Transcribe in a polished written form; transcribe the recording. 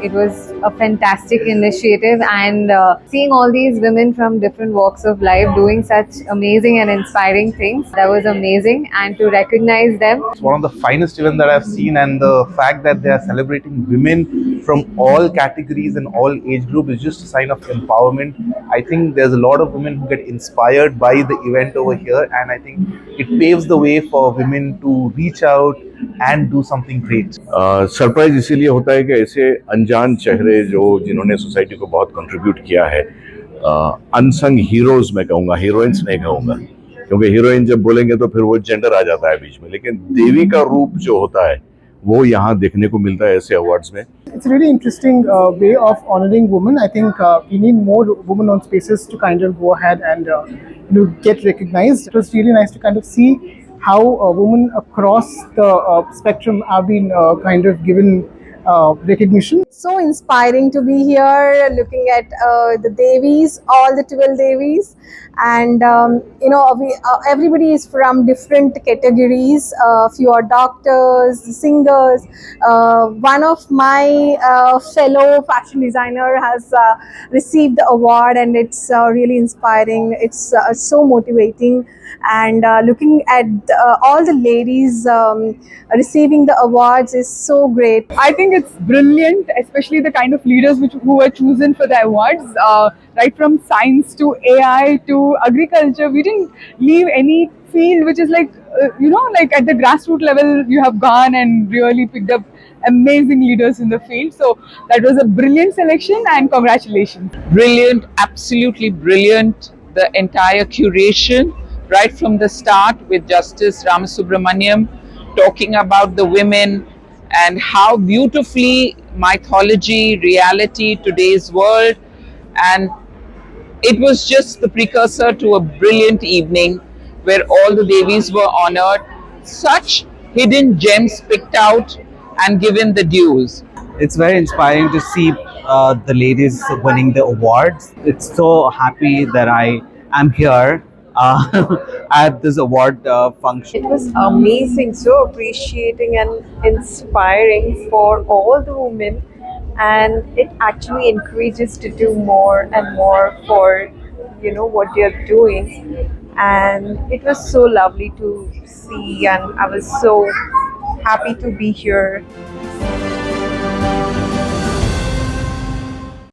It was a fantastic initiative, and seeing all these women from different walks of life doing such amazing and inspiring things, that was amazing. And to recognize them, It's one of the finest events that I've seen, and the fact that they are celebrating women from all categories and all age groups is just a sign of empowerment. I think there's a lot of women who get inspired by the event over here, and I think it paves the way for women to reach out and do something great. Surprise इसीलिए होता है कि ऐसे अनजान चेहरे जो जिन्होंने society को बहुत कंट्रीब्यूट किया है, अनसंग हीरोज मैं कहूँगा, हीरोइंस नहीं कहूँगा, क्योंकि हीरोइन जब बोलेंगे तो फिर वो जेंडर आ जाता है बीच में, लेकिन देवी का रूप जो होता है वो यहाँ देखने को मिलता है ऐसे अवार्ड्स में. It's a really interesting way of honoring women. I think we need more women on spaces to kind of go ahead and get recognized. It was really nice to kind of see how women across the spectrum have been kind of given recognition. So inspiring to be here, looking at the Devis, all the 12 Devis, and everybody is from different categories. Few are doctors, singers. One of my fellow fashion designer has received the award, and it's really inspiring. It's so motivating, and looking at all the ladies receiving the awards is so great. I think it's brilliant, especially the kind of leaders who were chosen for the awards, right from science to AI to agriculture. We didn't leave any field which is like, like at the grassroots level, you have gone and really picked up amazing leaders in the field. So that was a brilliant selection, and congratulations. Brilliant, absolutely brilliant. The entire curation, right from the start with Justice Ramasubramaniam, talking about the women and how beautifully mythology, reality, today's world, and it was just the precursor to a brilliant evening where all the Devis were honored. Such hidden gems picked out and given the dues. It's very inspiring to see the ladies winning the awards. It's so happy that I am here at this award function. It was amazing, so appreciating and inspiring for all the women, and it actually encourages to do more and more for what they're doing. And it was so lovely to see, and I was so happy to be here.